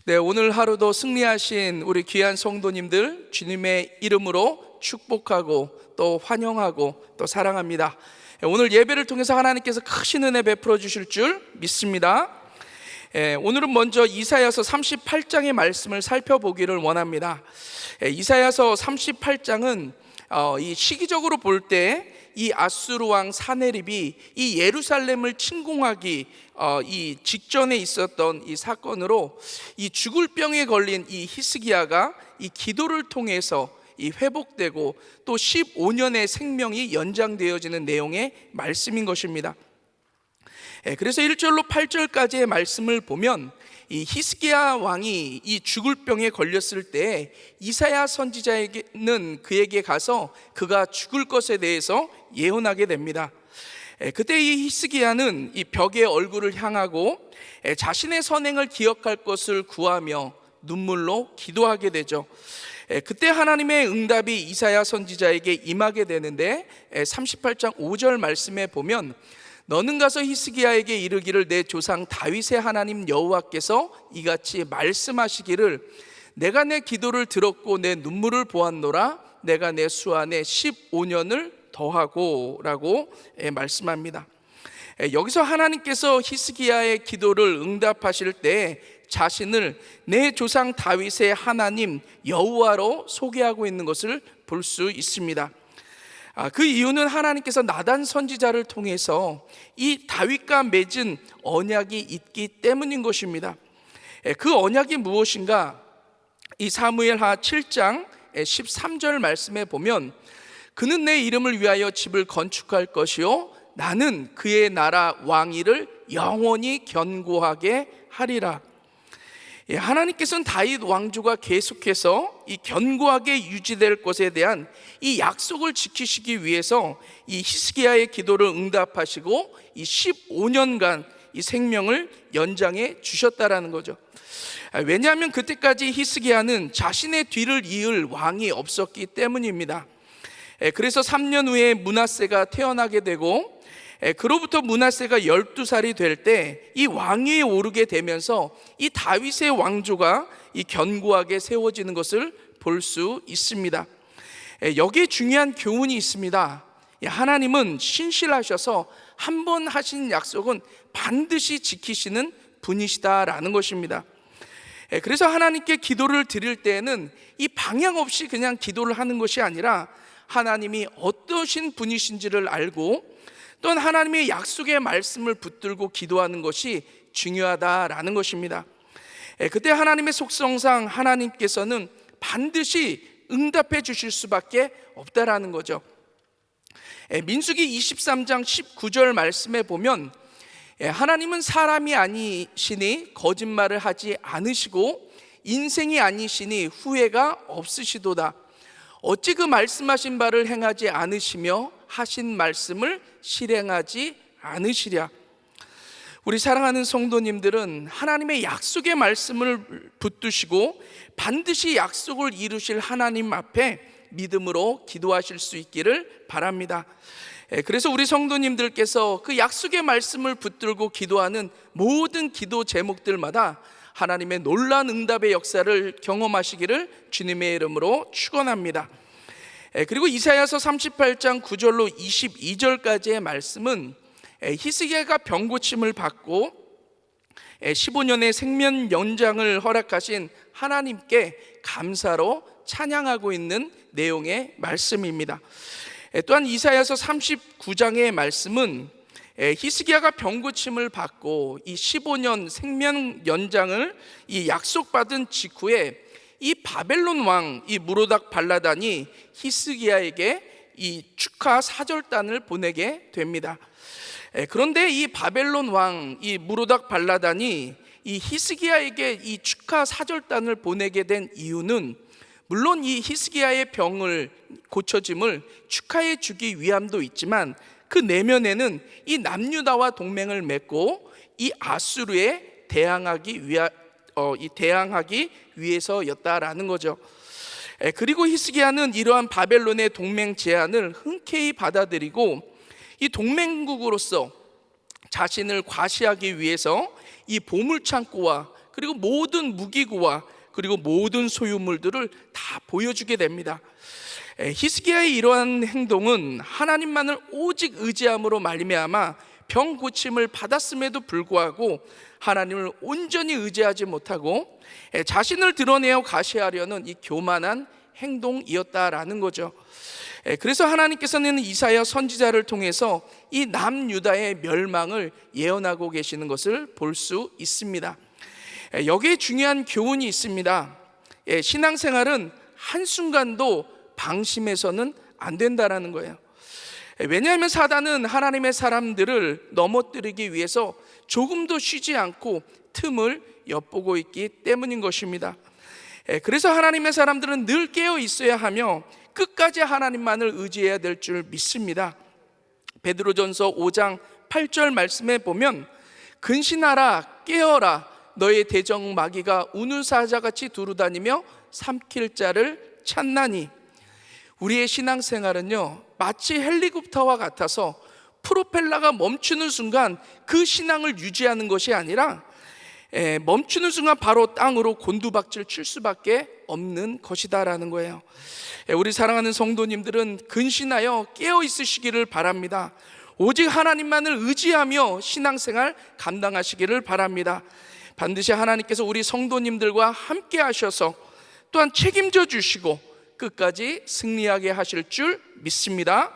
네, 오늘 하루도 승리하신 우리 귀한 성도님들 주님의 이름으로 축복하고 또 환영하고 또 사랑합니다. 오늘 예배를 통해서 하나님께서 크신 은혜 베풀어 주실 줄 믿습니다. 오늘은 먼저 이사야서 38장의 말씀을 살펴보기를 원합니다. 이사야서 38장은 이 시기적으로 볼 때 이 아수르 왕 사네립이 이 예루살렘을 침공하기 이 직전에 있었던 이 사건으로 이 죽을 병에 걸린 이 히스기야가 이 기도를 통해서 이 회복되고 또 15년의 생명이 연장되어지는 내용의 말씀인 것입니다. 그래서 1절로 8절까지의 말씀을 보면 이 히스기야 왕이 이 죽을 병에 걸렸을 때 이사야 선지자에게는 그에게 가서 그가 죽을 것에 대해서 예언하게 됩니다. 그때 이 히스기야는 이 벽의 얼굴을 향하고 자신의 선행을 기억할 것을 구하며 눈물로 기도하게 되죠. 그때 하나님의 응답이 이사야 선지자에게 임하게 되는데 38장 5절 말씀에 보면 너는 가서 히스기야에게 이르기를 내 조상 다윗의 하나님 여호와께서 이같이 말씀하시기를 내가 내 기도를 들었고 내 눈물을 보았노라 내가 내 수 안에 15년을 더하고 라고 말씀합니다. 여기서 하나님께서 히스기야의 기도를 응답하실 때 자신을 내 조상 다윗의 하나님 여호와로 소개하고 있는 것을 볼 수 있습니다. 그 이유는 하나님께서 나단 선지자를 통해서 이 다윗과 맺은 언약이 있기 때문인 것입니다. 그 언약이 무엇인가? 이 사무엘하 7장 13절 말씀에 보면 그는 내 이름을 위하여 집을 건축할 것이요 나는 그의 나라 왕위를 영원히 견고하게 하리라. 하나님께서는 다윗 왕조가 계속해서 이 견고하게 유지될 것에 대한 이 약속을 지키시기 위해서 이 히스기야의 기도를 응답하시고 이 15년간 이 생명을 연장해 주셨다라는 거죠. 왜냐하면 그때까지 히스기야는 자신의 뒤를 이을 왕이 없었기 때문입니다. 그래서 3년 후에 므낫세가 태어나게 되고 그로부터 므낫세가 12살이 될 때 이 왕위에 오르게 되면서 이 다윗의 왕조가 이 견고하게 세워지는 것을 볼 수 있습니다. 여기에 중요한 교훈이 있습니다. 하나님은 신실하셔서 한 번 하신 약속은 반드시 지키시는 분이시다라는 것입니다. 그래서 하나님께 기도를 드릴 때에는 이 방향 없이 그냥 기도를 하는 것이 아니라 하나님이 어떠신 분이신지를 알고 또한 하나님의 약속의 말씀을 붙들고 기도하는 것이 중요하다라는 것입니다. 그때 하나님의 속성상 하나님께서는 반드시 응답해 주실 수밖에 없다라는 거죠. 민수기 23장 19절 말씀에 보면 하나님은 사람이 아니시니 거짓말을 하지 않으시고 인생이 아니시니 후회가 없으시도다. 어찌 그 말씀하신 바를 행하지 않으시며 하신 말씀을 실행하지 않으시랴. 우리 사랑하는 성도님들은 하나님의 약속의 말씀을 붙드시고 반드시 약속을 이루실 하나님 앞에 믿음으로 기도하실 수 있기를 바랍니다. 그래서 우리 성도님들께서 그 약속의 말씀을 붙들고 기도하는 모든 기도 제목들마다 하나님의 놀라운 응답의 역사를 경험하시기를 주님의 이름으로 축원합니다. 그리고 이사야서 38장 9절로 22절까지의 말씀은 히스기야가 병고침을 받고 15년의 생명 연장을 허락하신 하나님께 감사로 찬양하고 있는 내용의 말씀입니다. 또한 이사야서 39장의 말씀은 히스기야가 병고침을 받고 이 15년 생명 연장을 이 약속받은 직후에 이 바벨론 왕 이 무로닥 발라단이 히스기야에게 이 축하 사절단을 보내게 됩니다. 그런데 이 바벨론 왕 이 무로닥 발라단이 이 히스기야에게 이 축하 사절단을 보내게 된 이유는 물론 이 히스기야의 병을 고쳐짐을 축하해 주기 위함도 있지만 그 내면에는 이 남유다와 동맹을 맺고 이 아수르에 대항하기 위해서였다라는 거죠. 그리고 히스기야는 이러한 바벨론의 동맹 제안을 흔쾌히 받아들이고 이 동맹국으로서 자신을 과시하기 위해서 이 보물창고와 그리고 모든 무기고와 그리고 모든 소유물들을 다 보여주게 됩니다. 히스기야의 이러한 행동은 하나님만을 오직 의지함으로 말미암아 병 고침을 받았음에도 불구하고 하나님을 온전히 의지하지 못하고 자신을 드러내어 가시하려는 이 교만한 행동이었다라는 거죠. 그래서 하나님께서는 이사야 선지자를 통해서 이 남유다의 멸망을 예언하고 계시는 것을 볼 수 있습니다. 여기에 중요한 교훈이 있습니다. 신앙생활은 한순간도 방심해서는 안 된다라는 거예요. 왜냐하면 사단은 하나님의 사람들을 넘어뜨리기 위해서 조금도 쉬지 않고 틈을 엿보고 있기 때문인 것입니다. 그래서 하나님의 사람들은 늘 깨어 있어야 하며 끝까지 하나님만을 의지해야 될 줄 믿습니다. 베드로전서 5장 8절 말씀에 보면 근신하라 깨어라 너의 대적 마귀가 우는 사자같이 두루다니며 삼킬 자를 찾나니. 우리의 신앙생활은요 마치 헬리콥터와 같아서 프로펠러가 멈추는 순간 그 신앙을 유지하는 것이 아니라 멈추는 순간 바로 땅으로 곤두박질 칠 수밖에 없는 것이다라는 거예요. 우리 사랑하는 성도님들은 근신하여 깨어 있으시기를 바랍니다. 오직 하나님만을 의지하며 신앙생활 감당하시기를 바랍니다. 반드시 하나님께서 우리 성도님들과 함께 하셔서 또한 책임져 주시고 끝까지 승리하게 하실 줄 믿습니다.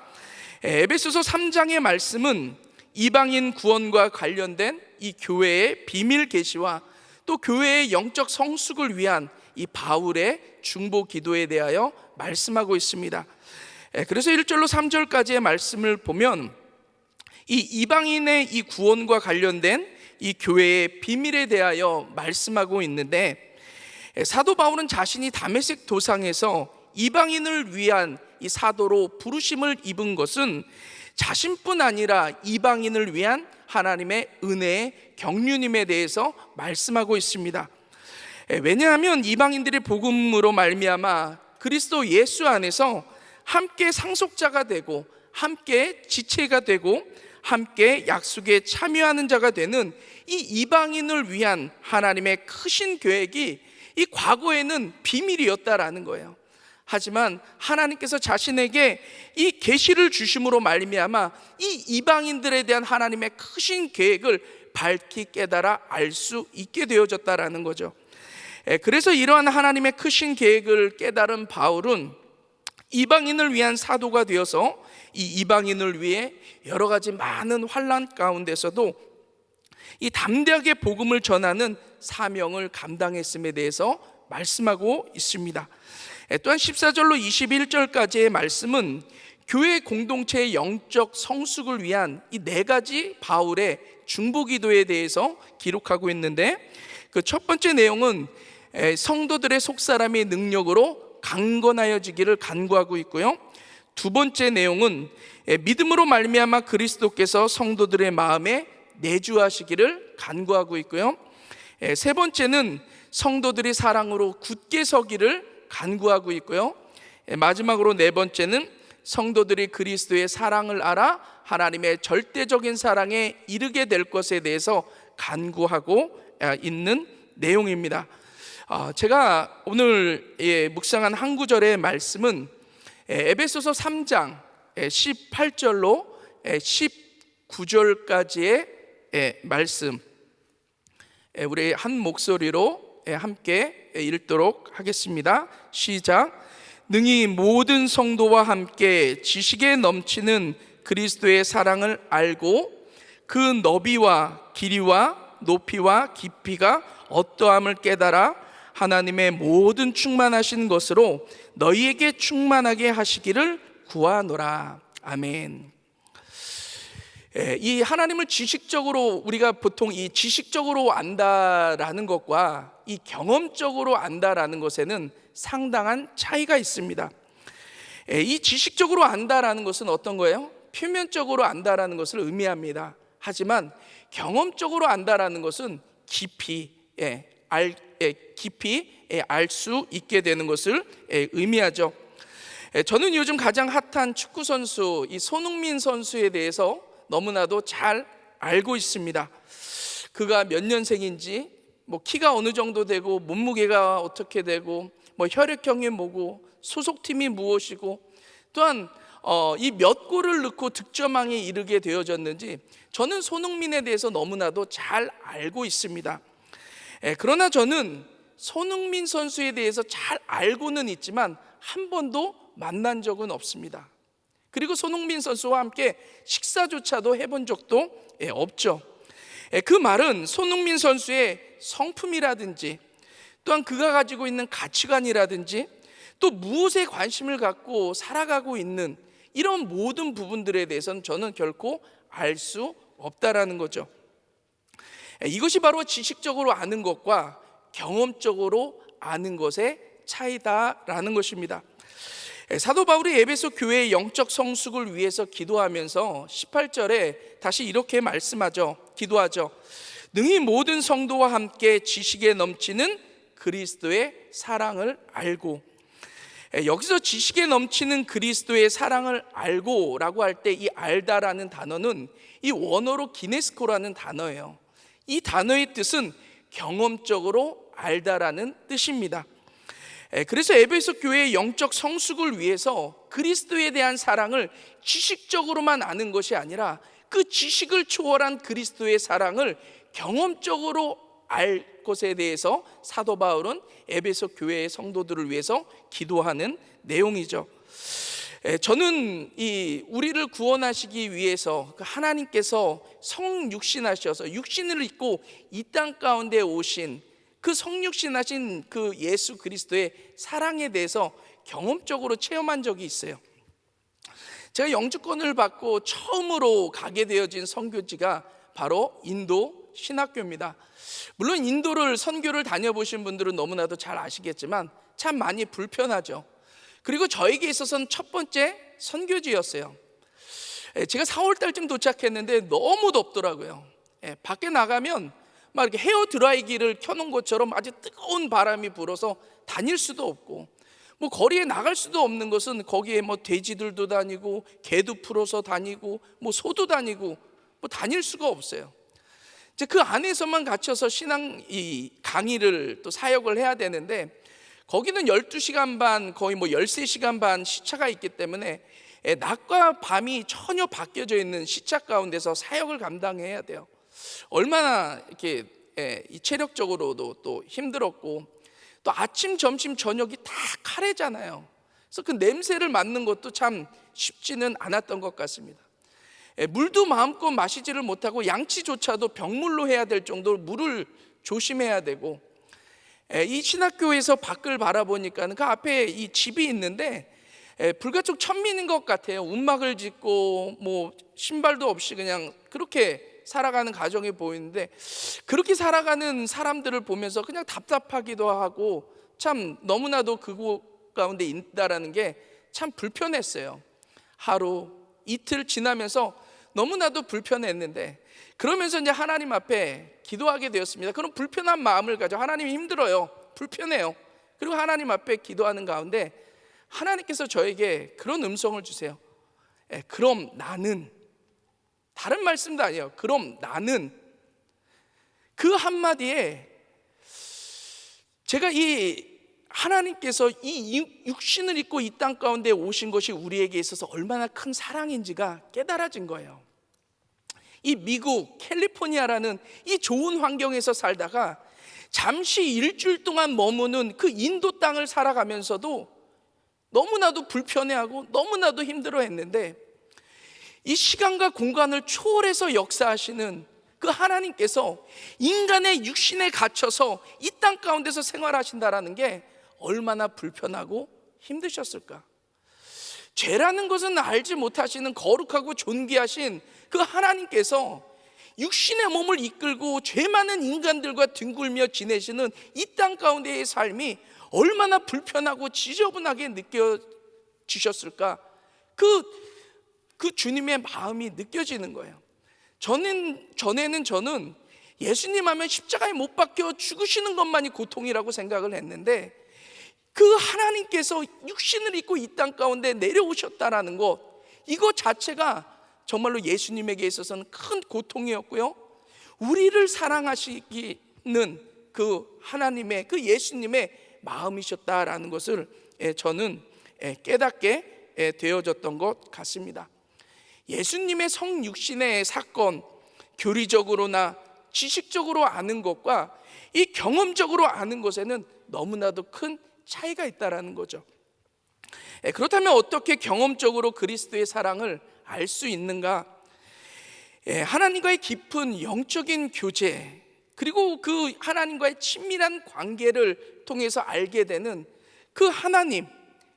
에베소서 3장의 말씀은 이방인 구원과 관련된 이 교회의 비밀 계시와 또 교회의 영적 성숙을 위한 이 바울의 중보 기도에 대하여 말씀하고 있습니다. 그래서 1절로 3절까지의 말씀을 보면 이 이방인의 이 구원과 관련된 이 교회의 비밀에 대하여 말씀하고 있는데, 사도 바울은 자신이 다메섹 도상에서 이방인을 위한 이 사도로 부르심을 입은 것은 자신뿐 아니라 이방인을 위한 하나님의 은혜의 경륜임에 대해서 말씀하고 있습니다. 왜냐하면 이방인들의 복음으로 말미암아 그리스도 예수 안에서 함께 상속자가 되고 함께 지체가 되고 함께 약속에 참여하는 자가 되는 이 이방인을 위한 하나님의 크신 계획이 이 과거에는 비밀이었다라는 거예요. 하지만 하나님께서 자신에게 이 계시를 주심으로 말미암아 이 이방인들에 대한 하나님의 크신 계획을 밝히 깨달아 알 수 있게 되어졌다라는 거죠. 그래서 이러한 하나님의 크신 계획을 깨달은 바울은 이방인을 위한 사도가 되어서 이 이방인을 위해 여러 가지 많은 환난 가운데서도 이 담대하게 복음을 전하는 사명을 감당했음에 대해서 말씀하고 있습니다. 또한 14절로 21절까지의 말씀은 교회 공동체의 영적 성숙을 위한 이 4가지 바울의 중보기도에 대해서 기록하고 있는데, 그 첫 번째 내용은 성도들의 속사람의 능력으로 강건하여지기를 간구하고 있고요. 두 번째 내용은 믿음으로 말미암아 그리스도께서 성도들의 마음에 내주하시기를 간구하고 있고요. 세 번째는 성도들이 사랑으로 굳게 서기를 간구하고 있고요. 마지막으로 네 번째는 성도들이 그리스도의 사랑을 알아 하나님의 절대적인 사랑에 이르게 될 것에 대해서 간구하고 있는 내용입니다. 제가 오늘 묵상한 한 구절의 말씀은 에베소서 3장 18절로 19절까지의 말씀, 우리 한 목소리로 함께 읽도록 하겠습니다. 시작. 능히 모든 성도와 함께 지식에 넘치는 그리스도의 사랑을 알고 그 너비와 길이와 높이와 깊이가 어떠함을 깨달아 하나님의 모든 충만하신 것으로 너희에게 충만하게 하시기를 구하노라. 아멘. 이 하나님을 지식적으로, 우리가 보통 이 지식적으로 안다라는 것과 이 경험적으로 안다라는 것에는 상당한 차이가 있습니다. 이 지식적으로 안다라는 것은 어떤 거예요? 표면적으로 안다라는 것을 의미합니다. 하지만 경험적으로 안다라는 것은 깊이 알 수 있게 되는 것을 의미하죠. 저는 요즘 가장 핫한 축구 선수 이 손흥민 선수에 대해서 너무나도 잘 알고 있습니다. 그가 몇 년생인지, 뭐 키가 어느 정도 되고 몸무게가 어떻게 되고 뭐 혈액형이 뭐고 소속팀이 무엇이고 또한 이 몇 골을 넣고 득점왕에 이르게 되어졌는지 저는 손흥민에 대해서 너무나도 잘 알고 있습니다. 그러나 저는 손흥민 선수에 대해서 잘 알고는 있지만 한 번도 만난 적은 없습니다. 그리고 손흥민 선수와 함께 식사조차도 해본 적도 없죠. 그 말은 손흥민 선수의 성품이라든지 또한 그가 가지고 있는 가치관이라든지 또 무엇에 관심을 갖고 살아가고 있는 이런 모든 부분들에 대해서는 저는 결코 알 수 없다라는 거죠. 이것이 바로 지식적으로 아는 것과 경험적으로 아는 것의 차이다라는 것입니다. 사도 바울이 에베소 교회의 영적 성숙을 위해서 기도하면서 18절에 다시 이렇게 기도하죠. 능히 모든 성도와 함께 지식에 넘치는 그리스도의 사랑을 알고, 여기서 지식에 넘치는 그리스도의 사랑을 알고 라고 할 때 이 알다라는 단어는 이 원어로 기네스코라는 단어예요. 이 단어의 뜻은 경험적으로 알다라는 뜻입니다. 그래서 에베소 교회의 영적 성숙을 위해서 그리스도에 대한 사랑을 지식적으로만 아는 것이 아니라 그 지식을 초월한 그리스도의 사랑을 경험적으로 알 것에 대해서 사도 바울은 에베소 교회의 성도들을 위해서 기도하는 내용이죠. 저는 우리를 구원하시기 위해서 하나님께서 성육신하셔서 육신을 입고 이 땅 가운데 오신 그 성육신하신 그 예수 그리스도의 사랑에 대해서 경험적으로 체험한 적이 있어요. 제가 영주권을 받고 처음으로 가게 되어진 선교지가 바로 인도 신학교입니다. 물론 인도를 선교를 다녀보신 분들은 너무나도 잘 아시겠지만 참 많이 불편하죠. 그리고 저에게 있어서는 첫 번째 선교지였어요. 제가 4월 달쯤 도착했는데 너무 덥더라고요. 밖에 나가면 막 이렇게 헤어 드라이기를 켜놓은 것처럼 아주 뜨거운 바람이 불어서 다닐 수도 없고, 뭐 거리에 나갈 수도 없는 것은 거기에 뭐 돼지들도 다니고 개도 풀어서 다니고 뭐 소도 다니고 뭐 다닐 수가 없어요. 이제 그 안에서만 갇혀서 신앙 강의를 또 사역을 해야 되는데 거기는 12시간 반 거의 뭐 13시간 반 시차가 있기 때문에 낮과 밤이 전혀 바뀌어져 있는 시차 가운데서 사역을 감당해야 돼요. 얼마나 이렇게 체력적으로도 또 힘들었고, 또 아침, 점심, 저녁이 다 카레잖아요. 그래서 그 냄새를 맡는 것도 참 쉽지는 않았던 것 같습니다. 물도 마음껏 마시지를 못하고 양치조차도 병물로 해야 될 정도로 물을 조심해야 되고, 이 신학교에서 밖을 바라보니까 그 앞에 이 집이 있는데 불가촉 천민인 것 같아요. 움막을 짓고 뭐 신발도 없이 그냥 그렇게 살아가는 가정이 보이는데, 그렇게 살아가는 사람들을 보면서 그냥 답답하기도 하고 참 너무나도 그곳 가운데 있다라는 게 참 불편했어요. 하루 이틀 지나면서 너무나도 불편했는데, 그러면서 이제 하나님 앞에 기도하게 되었습니다. 그런 불편한 마음을 가져, 하나님이 힘들어요, 불편해요. 그리고 하나님 앞에 기도하는 가운데 하나님께서 저에게 그런 음성을 주세요. 그럼 나는, 다른 말씀도 아니에요. 그럼 나는, 그 한마디에 제가 하나님께서 이 육신을 입고 이 땅 가운데 오신 것이 우리에게 있어서 얼마나 큰 사랑인지가 깨달아진 거예요. 이 미국 캘리포니아라는 이 좋은 환경에서 살다가 잠시 일주일 동안 머무는 그 인도 땅을 살아가면서도 너무나도 불편해하고 너무나도 힘들어했는데, 이 시간과 공간을 초월해서 역사하시는 그 하나님께서 인간의 육신에 갇혀서 이 땅 가운데서 생활하신다라는 게 얼마나 불편하고 힘드셨을까. 죄라는 것은 알지 못하시는 거룩하고 존귀하신 그 하나님께서 육신의 몸을 이끌고 죄 많은 인간들과 뒹굴며 지내시는 이 땅 가운데의 삶이 얼마나 불편하고 지저분하게 느껴지셨을까. 그 주님의 마음이 느껴지는 거예요. 전에는 저는 예수님 하면 십자가에 못 박혀 죽으시는 것만이 고통이라고 생각을 했는데, 그 하나님께서 육신을 입고 이 땅 가운데 내려오셨다라는 것, 이거 자체가 정말로 예수님에게 있어서는 큰 고통이었고요, 우리를 사랑하시기는 그 하나님의, 그 예수님의 마음이셨다라는 것을 저는 깨닫게 되어졌던 것 같습니다. 예수님의 성육신의 사건, 교리적으로나 지식적으로 아는 것과 이 경험적으로 아는 것에는 너무나도 큰 차이가 있다라는 거죠. 그렇다면 어떻게 경험적으로 그리스도의 사랑을 알 수 있는가? 하나님과의 깊은 영적인 교제, 그리고 그 하나님과의 친밀한 관계를 통해서 알게 되는 그 하나님,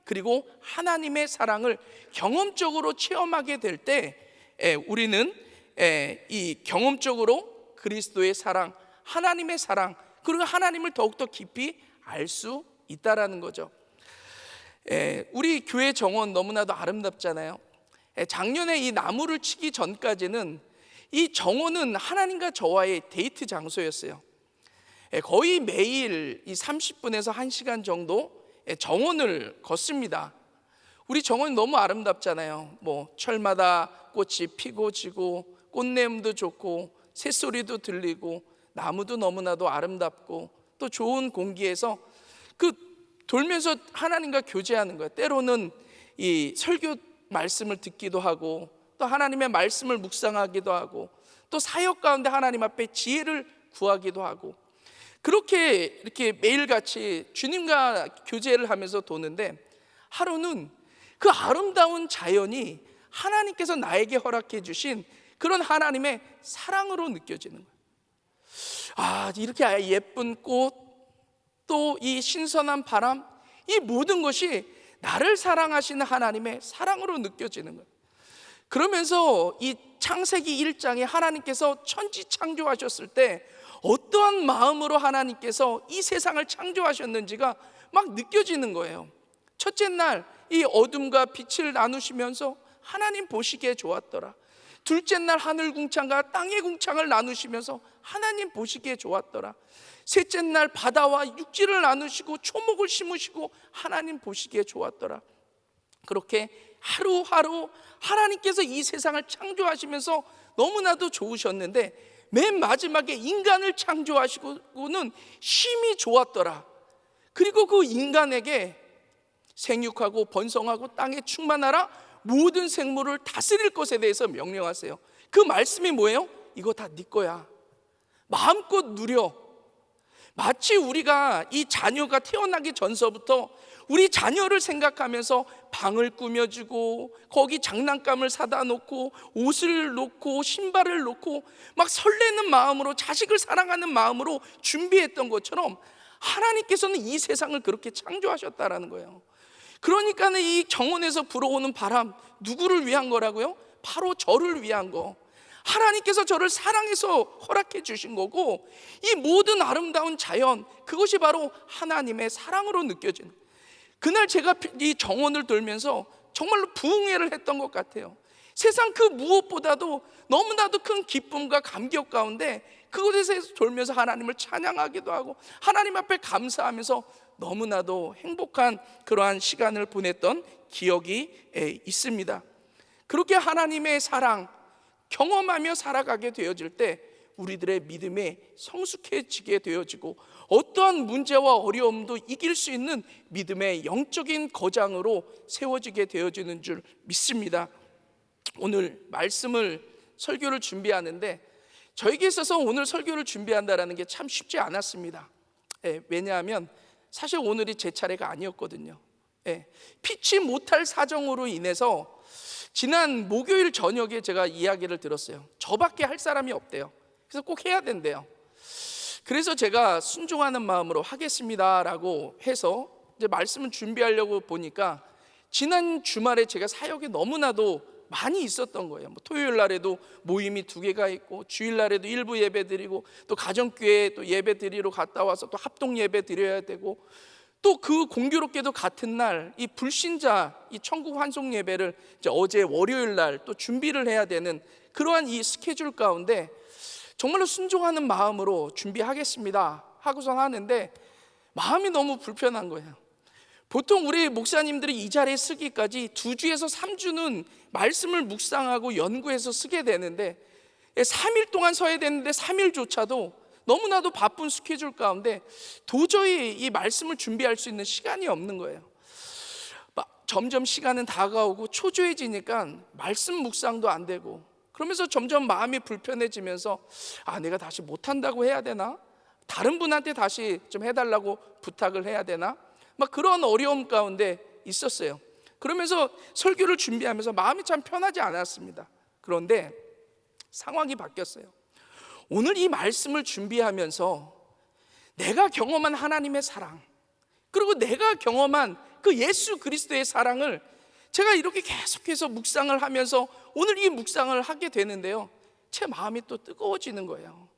그리고 하나님의 사랑을 경험적으로 체험하게 될 때 우리는 이 경험적으로 그리스도의 사랑, 하나님의 사랑, 그리고 하나님을 더욱더 깊이 알 수 있다라는 거죠. 우리 교회 정원 너무나도 아름답잖아요. 작년에 이 나무를 치기 전까지는 이 정원은 하나님과 저와의 데이트 장소였어요. 거의 매일 이 30분에서 1시간 정도 정원을 걷습니다. 우리 정원 너무 아름답잖아요. 뭐 철마다 꽃이 피고 지고 꽃내음도 좋고 새소리도 들리고 나무도 너무나도 아름답고 또 좋은 공기에서 그 돌면서 하나님과 교제하는 거예요. 때로는 이 설교 말씀을 듣기도 하고 또 하나님의 말씀을 묵상하기도 하고 또 사역 가운데 하나님 앞에 지혜를 구하기도 하고, 그렇게 이렇게 매일같이 주님과 교제를 하면서 도는데 하루는 그 아름다운 자연이 하나님께서 나에게 허락해 주신 그런 하나님의 사랑으로 느껴지는 거예요. 이렇게 예쁜 꽃, 또 이 신선한 바람, 이 모든 것이 나를 사랑하시는 하나님의 사랑으로 느껴지는 거예요. 그러면서 이 창세기 1장에 하나님께서 천지 창조하셨을 때 어떠한 마음으로 하나님께서 이 세상을 창조하셨는지가 막 느껴지는 거예요. 첫째 날 이 어둠과 빛을 나누시면서 하나님 보시기에 좋았더라. 둘째 날 하늘 궁창과 땅의 궁창을 나누시면서 하나님 보시기에 좋았더라. 셋째 날 바다와 육지를 나누시고 초목을 심으시고 하나님 보시기에 좋았더라. 그렇게 하루하루 하나님께서 이 세상을 창조하시면서 너무나도 좋으셨는데 맨 마지막에 인간을 창조하시고는 심히 좋았더라. 그리고 그 인간에게 생육하고 번성하고 땅에 충만하라, 모든 생물을 다스릴 것에 대해서 명령하세요. 그 말씀이 뭐예요? 이거 다 네 거야. 마음껏 누려. 마치 우리가 이 자녀가 태어나기 전서부터 우리 자녀를 생각하면서 방을 꾸며주고 거기 장난감을 사다 놓고 옷을 놓고 신발을 놓고 막 설레는 마음으로, 자식을 사랑하는 마음으로 준비했던 것처럼 하나님께서는 이 세상을 그렇게 창조하셨다라는 거예요. 그러니까 이 정원에서 불어오는 바람, 누구를 위한 거라고요? 바로 저를 위한 거. 하나님께서 저를 사랑해서 허락해 주신 거고, 이 모든 아름다운 자연, 그것이 바로 하나님의 사랑으로 느껴지는, 그날 제가 이 정원을 돌면서 정말로 부흥회를 했던 것 같아요. 세상 그 무엇보다도 너무나도 큰 기쁨과 감격 가운데 그곳에서 돌면서 하나님을 찬양하기도 하고 하나님 앞에 감사하면서 너무나도 행복한 그러한 시간을 보냈던 기억이 있습니다. 그렇게 하나님의 사랑 경험하며 살아가게 되어질 때 우리들의 믿음이 성숙해지게 되어지고 어떠한 문제와 어려움도 이길 수 있는 믿음의 영적인 거장으로 세워지게 되어지는 줄 믿습니다. 오늘 설교를 준비하는데 저에게 있어서 오늘 설교를 준비한다는 게 참 쉽지 않았습니다. 왜냐하면 사실 오늘이 제 차례가 아니었거든요. 피치 못할 사정으로 인해서 지난 목요일 저녁에 제가 이야기를 들었어요. 저밖에 할 사람이 없대요. 그래서 꼭 해야 된대요. 그래서 제가 순종하는 마음으로 하겠습니다라고 해서 이제 말씀을 준비하려고 보니까 지난 주말에 제가 사역이 너무나도 많이 있었던 거예요. 토요일 날에도 모임이 2개가 있고 주일 날에도 일부 예배 드리고 또 가정교회 또 예배 드리러 갔다 와서 또 합동 예배 드려야 되고 또 그 공교롭게도 같은 날 이 불신자 이 천국 환송 예배를 이제 어제 월요일 날 또 준비를 해야 되는 그러한 이 스케줄 가운데 정말로 순종하는 마음으로 준비하겠습니다 하고선 하는데 마음이 너무 불편한 거예요. 보통 우리 목사님들이 이 자리에 쓰기까지 2주에서 3주는 말씀을 묵상하고 연구해서 쓰게 되는데 3일 동안 서야 되는데 3일조차도 너무나도 바쁜 스케줄 가운데 도저히 이 말씀을 준비할 수 있는 시간이 없는 거예요. 점점 시간은 다가오고 초조해지니까 말씀 묵상도 안 되고, 그러면서 점점 마음이 불편해지면서 내가 다시 못한다고 해야 되나? 다른 분한테 다시 좀 해달라고 부탁을 해야 되나? 그런 어려움 가운데 있었어요. 그러면서 설교를 준비하면서 마음이 참 편하지 않았습니다. 그런데 상황이 바뀌었어요. 오늘 이 말씀을 준비하면서 내가 경험한 하나님의 사랑, 그리고 내가 경험한 그 예수 그리스도의 사랑을 제가 이렇게 계속해서 묵상을 하면서 오늘 이 묵상을 하게 되는데요, 제 마음이 또 뜨거워지는 거예요.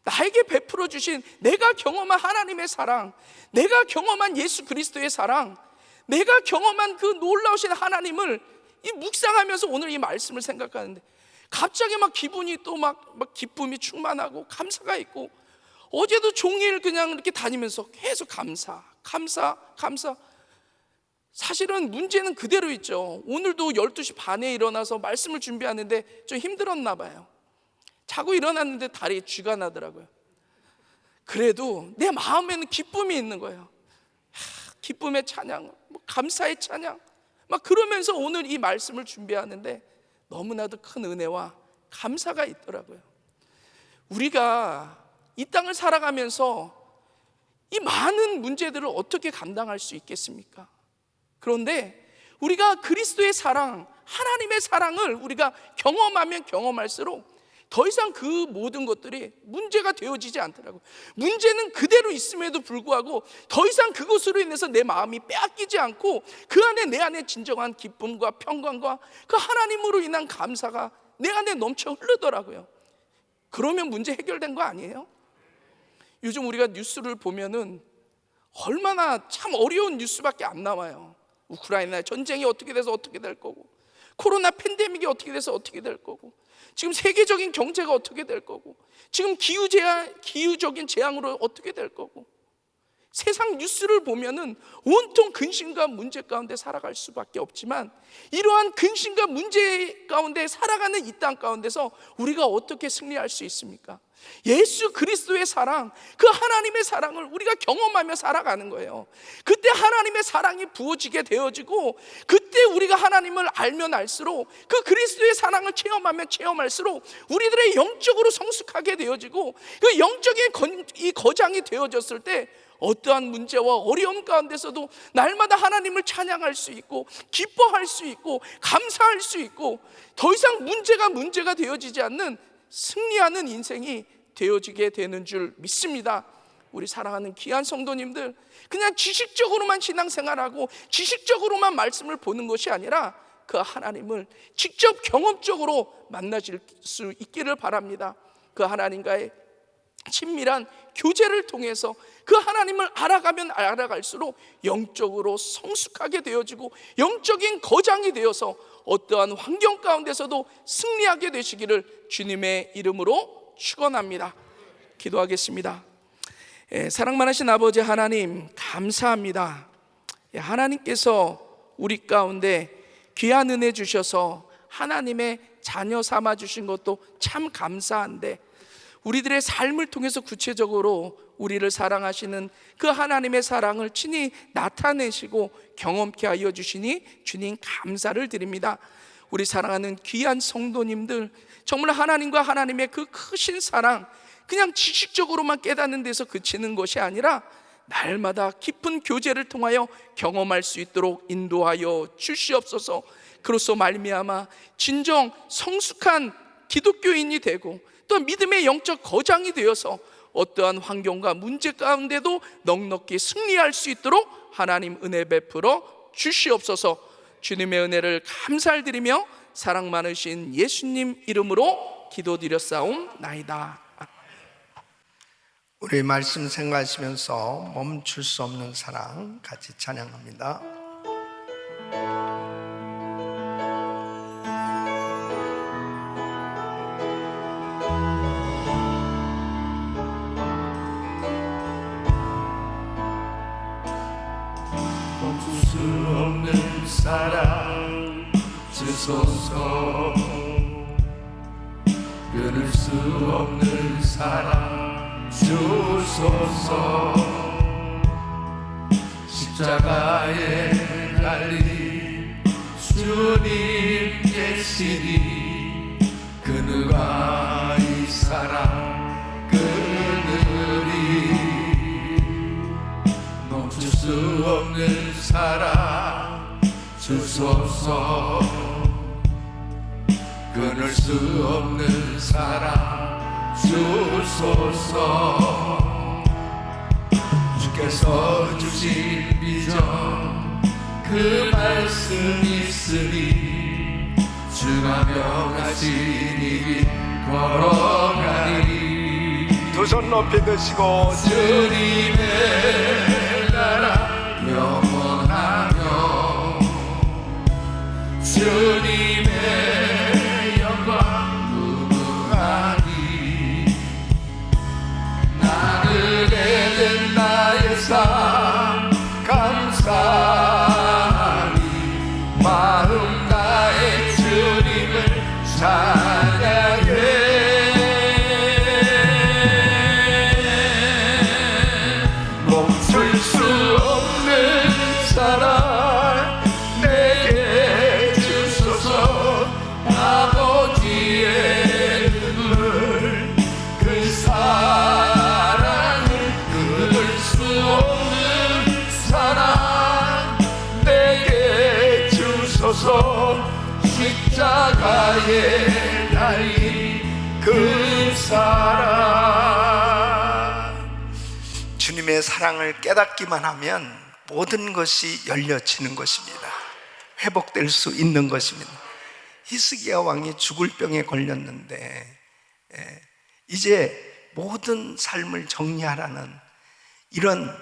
나에게 베풀어 주신 내가 경험한 하나님의 사랑, 내가 경험한 예수 그리스도의 사랑, 내가 경험한 그 놀라우신 하나님을 이 묵상하면서 오늘 이 말씀을 생각하는데 갑자기 기분이 또 기쁨이 충만하고 감사가 있고, 어제도 종일 그냥 이렇게 다니면서 계속 감사. 사실은 문제는 그대로 있죠. 오늘도 12시 반에 일어나서 말씀을 준비하는데 좀 힘들었나 봐요. 자고 일어났는데 다리에 쥐가 나더라고요. 그래도 내 마음에는 기쁨이 있는 거예요. 기쁨의 찬양, 감사의 찬양, 그러면서 오늘 이 말씀을 준비하는데 너무나도 큰 은혜와 감사가 있더라고요. 우리가 이 땅을 살아가면서 이 많은 문제들을 어떻게 감당할 수 있겠습니까? 그런데 우리가 그리스도의 사랑, 하나님의 사랑을 우리가 경험하면 경험할수록 더 이상 그 모든 것들이 문제가 되어지지 않더라고요. 문제는 그대로 있음에도 불구하고 더 이상 그것으로 인해서 내 마음이 빼앗기지 않고 그 안에 내 안에 진정한 기쁨과 평강과 그 하나님으로 인한 감사가 내 안에 넘쳐 흐르더라고요. 그러면 문제 해결된 거 아니에요? 요즘 우리가 뉴스를 보면은 얼마나 참 어려운 뉴스밖에 안 나와요. 우크라이나 전쟁이 어떻게 돼서 어떻게 될 거고, 코로나 팬데믹이 어떻게 돼서 어떻게 될 거고, 지금 세계적인 경제가 어떻게 될 거고, 지금 기후적인 재앙으로 어떻게 될 거고, 세상 뉴스를 보면은 온통 근심과 문제 가운데 살아갈 수밖에 없지만, 이러한 근심과 문제 가운데 살아가는 이 땅 가운데서 우리가 어떻게 승리할 수 있습니까? 예수 그리스도의 사랑, 그 하나님의 사랑을 우리가 경험하며 살아가는 거예요. 그때 하나님의 사랑이 부어지게 되어지고, 그때 우리가 하나님을 알면 알수록, 그 그리스도의 사랑을 체험하면 체험할수록 우리들의 영적으로 성숙하게 되어지고, 그 영적인 이 거장이 되어졌을 때 어떠한 문제와 어려움 가운데서도 날마다 하나님을 찬양할 수 있고, 기뻐할 수 있고, 감사할 수 있고, 더 이상 문제가 되어지지 않는 승리하는 인생이 되어지게 되는 줄 믿습니다. 우리 사랑하는 귀한 성도님들, 그냥 지식적으로만 신앙생활하고 지식적으로만 말씀을 보는 것이 아니라 그 하나님을 직접 경험적으로 만나실 수 있기를 바랍니다. 그 하나님과의 친밀한 교제를 통해서 그 하나님을 알아가면 알아갈수록 영적으로 성숙하게 되어지고 영적인 거장이 되어서 어떠한 환경 가운데서도 승리하게 되시기를 주님의 이름으로 축원합니다. 기도하겠습니다. 사랑 많으신 아버지 하나님, 감사합니다. 하나님께서 우리 가운데 귀한 은혜 주셔서 하나님의 자녀 삼아 주신 것도 참 감사한데, 우리들의 삶을 통해서 구체적으로 우리를 사랑하시는 그 하나님의 사랑을 친히 나타내시고 경험케 하여 주시니 주님 감사를 드립니다. 우리 사랑하는 귀한 성도님들, 정말 하나님과 하나님의 그 크신 사랑, 그냥 지식적으로만 깨닫는 데서 그치는 것이 아니라 날마다 깊은 교제를 통하여 경험할 수 있도록 인도하여 주시옵소서. 그로써 말미암아 진정 성숙한 기독교인이 되고 또 믿음의 영적 거장이 되어서 어떠한 환경과 문제 가운데도 넉넉히 승리할 수 있도록 하나님 은혜 베풀어 주시옵소서. 주님의 은혜를 감사를 드리며 사랑 많으신 예수님 이름으로 기도드렸사옵나이다. 우리 말씀 생각하시면서 멈출 수 없는 사랑 같이 찬양합니다. 멈출 수 없는 사랑 주소서, 끊을 수 없는 사랑 주소서. 십자가에 달린 주님 계시니 그 누가 이 사랑 끊으리. 멈출 수 없는 사랑 주소서. 끊을 수 없는 사랑 주소서. 주께서 주신 비전 그 말씀 있으니 주가 명하신 이 길 걸어가니. 두 손 높이 드시고 주님의 나라 영원하며 주님의 영광 무궁하니. 나를 된 나의 삶 감사하니 마음 다해 주님을 찬양해. 멈출 수 없는 사랑 내게 주소서. 아버지의 눈물 그 사랑을 끊을 수 없는 사랑 내게 주소서. 십자가에 달린 그 사랑. 주님의 사랑을 깨닫기만 하면 모든 것이 열려지는 것입니다. 회복될 수 있는 것입니다. 히스기야 왕이 죽을 병에 걸렸는데 이제 모든 삶을 정리하라는 이런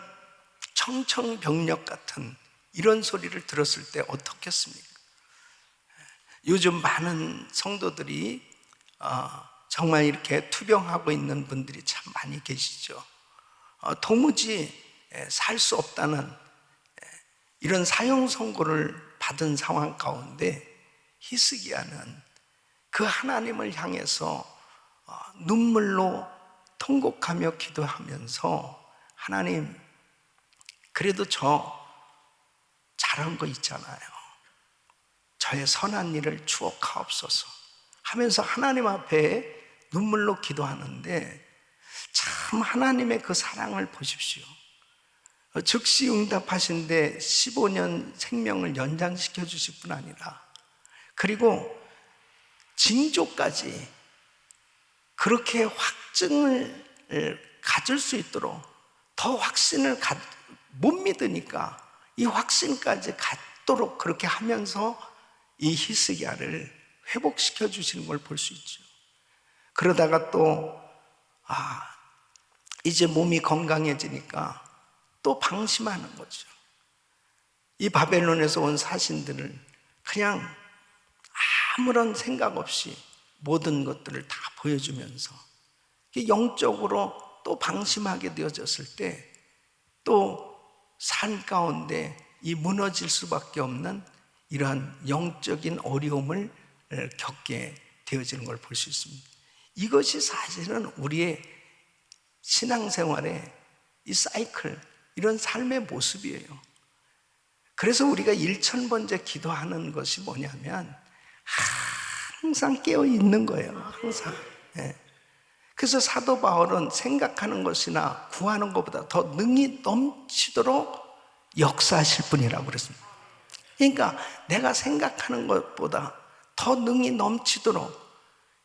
청청병력 같은 이런 소리를 들었을 때 어떻겠습니까? 요즘 많은 성도들이 정말 이렇게 투병하고 있는 분들이 참 많이 계시죠. 도무지 살 수 없다는 이런 사형 선고를 받은 상황 가운데 히스기야는 그 하나님을 향해서 눈물로 통곡하며 기도하면서 하나님, 그래도 저 잘한 거 있잖아요. 저의 선한 일을 추억하옵소서 하면서 하나님 앞에 눈물로 기도하는데 참 하나님의 그 사랑을 보십시오. 즉시 응답하신데 15년 생명을 연장시켜 주실 뿐 아니라 그리고 징조까지 그렇게 확증을 가질 수 있도록 더 확신을 못 믿으니까 이 확신까지 갖도록 그렇게 하면서 이 히스기야를 회복시켜 주시는 걸 볼 수 있죠. 그러다가 또 이제 몸이 건강해지니까 또 방심하는 거죠. 이 바벨론에서 온 사신들을 그냥 아무런 생각 없이 모든 것들을 다 보여주면서 영적으로 또 방심하게 되어졌을 때 또 산 가운데 이 무너질 수밖에 없는 이러한 영적인 어려움을 겪게 되어지는 걸 볼 수 있습니다. 이것이 사실은 우리의 신앙생활의 이 사이클, 이런 삶의 모습이에요. 그래서 우리가 1000번째 기도하는 것이 뭐냐면 항상 깨어 있는 거예요. 항상. 그래서 사도 바울은 생각하는 것이나 구하는 것보다 더 능히 넘치도록 역사하실 분이라고 그랬습니다. 그러니까 내가 생각하는 것보다 더 능히 넘치도록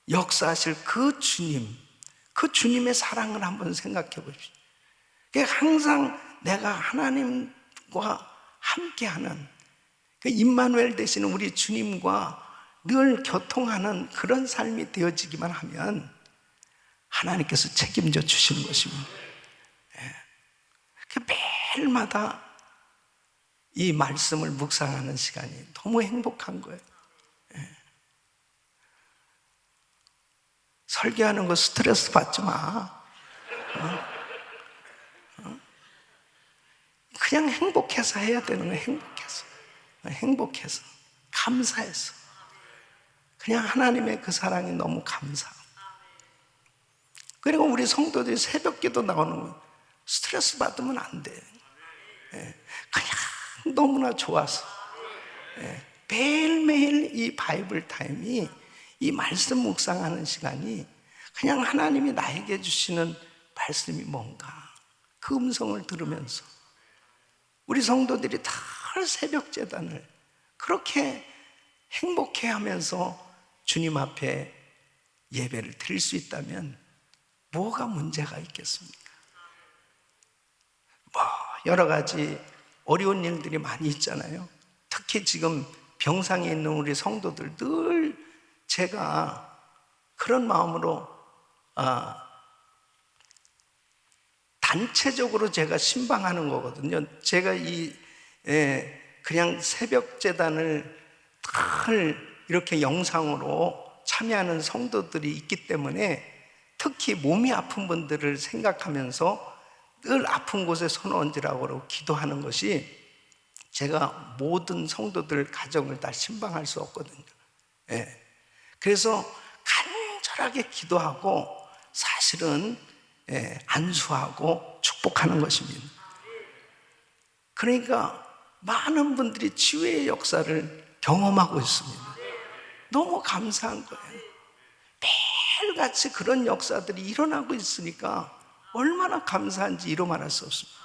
역사하실 그 주님, 그 주님의 사랑을 한번 생각해 보십시오. 그러니까 항상 내가 하나님과 함께하는 그 임마누엘 되시는 우리 주님과 늘 교통하는 그런 삶이 되어지기만 하면 하나님께서 책임져 주시는 것입니다. 매일마다 이 말씀을 묵상하는 시간이 너무 행복한 거예요. 설교하는 거 스트레스 받지 마. 그냥 행복해서 해야 되는 거예요. 행복해서 감사해서 그냥 하나님의 그 사랑이 너무 감사하고 그리고 우리 성도들이 새벽기도 나오는 거 스트레스 받으면 안 돼. 그냥 너무나 좋아서 매일매일 이 바이블 타임이, 이 말씀 묵상하는 시간이 그냥 하나님이 나에게 주시는 말씀이 뭔가, 그 음성을 들으면서 우리 성도들이 다 새벽 제단을 그렇게 행복해 하면서 주님 앞에 예배를 드릴 수 있다면 뭐가 문제가 있겠습니까? 뭐 여러 가지 어려운 일들이 많이 있잖아요. 특히 지금 병상에 있는 우리 성도들, 늘 제가 그런 마음으로 단체적으로 제가 신방하는 거거든요. 제가 그냥 새벽 제단을 늘 이렇게 영상으로 참여하는 성도들이 있기 때문에 특히 몸이 아픈 분들을 생각하면서 늘 아픈 곳에 손 얹으라고 기도하는 것이, 제가 모든 성도들 가정을 다 신방할 수 없거든요. 그래서 간절하게 기도하고 사실은 안수하고 축복하는 것입니다. 그러니까 많은 분들이 치유의 역사를 경험하고 있습니다. 너무 감사한 거예요. 매일같이 그런 역사들이 일어나고 있으니까 얼마나 감사한지 이루 말할 수 없습니다.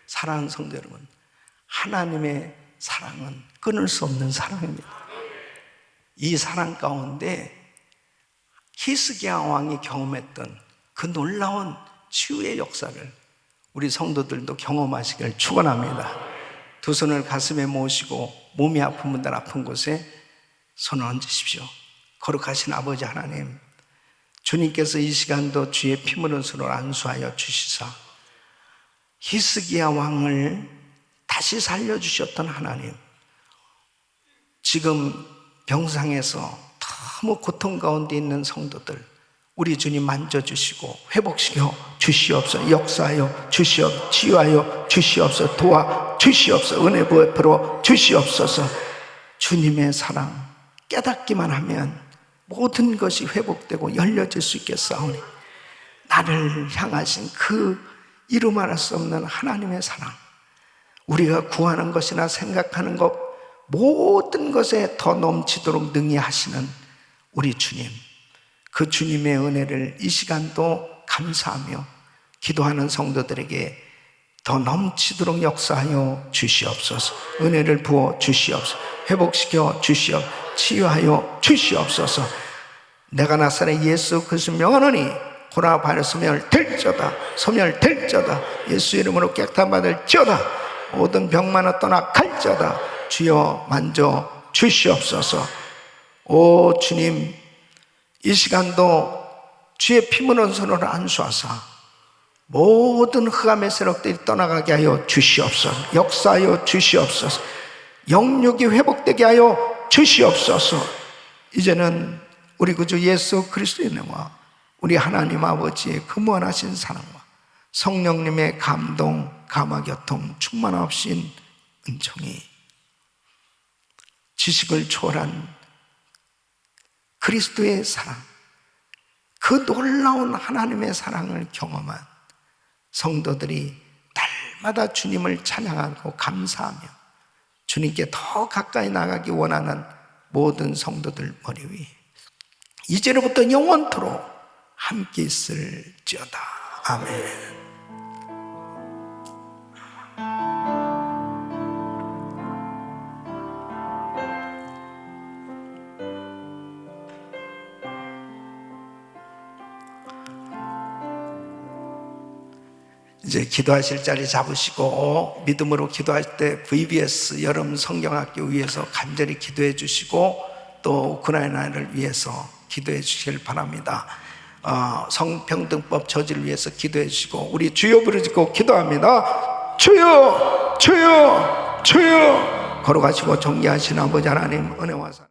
사랑하는 성도 여러분, 하나님의 사랑은 끊을 수 없는 사랑입니다. 이 사랑 가운데 히스기야 왕이 경험했던 그 놀라운 치유의 역사를 우리 성도들도 경험하시길 축원합니다. 두 손을 가슴에 모으시고 몸이 아픈 분들 아픈 곳에 손을 얹으십시오. 거룩하신 아버지 하나님, 주님께서 이 시간도 주의 피 묻은 손을 안수하여 주시사 히스기야 왕을 다시 살려주셨던 하나님, 지금 병상에서 너무 고통 가운데 있는 성도들 우리 주님 만져주시고 회복시켜 주시옵소서. 역사하여 주시옵소서. 치유하여 주시옵소서. 도와 주시옵소서. 은혜 베풀어 주시옵소서. 주님의 사랑 깨닫기만 하면 모든 것이 회복되고 열려질 수 있겠사오니, 나를 향하신 그 이루 말할 수 없는 하나님의 사랑, 우리가 구하는 것이나 생각하는 것 모든 것에 더 넘치도록 능히 하시는 우리 주님, 그 주님의 은혜를 이 시간도 감사하며 기도하는 성도들에게 더 넘치도록 역사하여 주시옵소서. 은혜를 부어 주시옵소서. 회복시켜 주시옵소서. 치유하여 주시옵소서. 내가 나사렛 예수 그리스도 명하노니 코로나 바이러스 소멸될지어다. 소멸될지어다. 예수 이름으로 깨끗함 받을지어다. 모든 병만은 떠나 갈지어다. 주여 만져 주시옵소서. 오 주님, 이 시간도 주의 피 묻은 손으로 안수하사 모든 흑암의 세력들이 떠나가게 하여 주시옵소서. 역사하여 주시옵소서. 영육이 회복되게 하여 주시옵소서. 이제는 우리 구주 예수 그리스도의 은혜와 우리 하나님 아버지의 그 무한하신 사랑과 성령님의 감동, 감화교통, 충만하신 은총이, 지식을 초월한 그리스도의 사랑, 그 놀라운 하나님의 사랑을 경험한 성도들이 날마다 주님을 찬양하고 감사하며 주님께 더 가까이 나가기 원하는 모든 성도들 머리 위에 이제로부터 영원토록 함께 있을지어다. 아멘. 이제 기도하실 자리 잡으시고 믿음으로 기도할 때 VBS 여름 성경학교 위해서 간절히 기도해 주시고 또 우크라이나를 위해서 기도해 주시길 바랍니다. 성평등법 저지를 위해서 기도해 주시고 우리 주여 부르짖고 기도합니다. 주여 주여 주여. 걸어가시고 존귀하신 아버지 하나님, 은혜와 사랑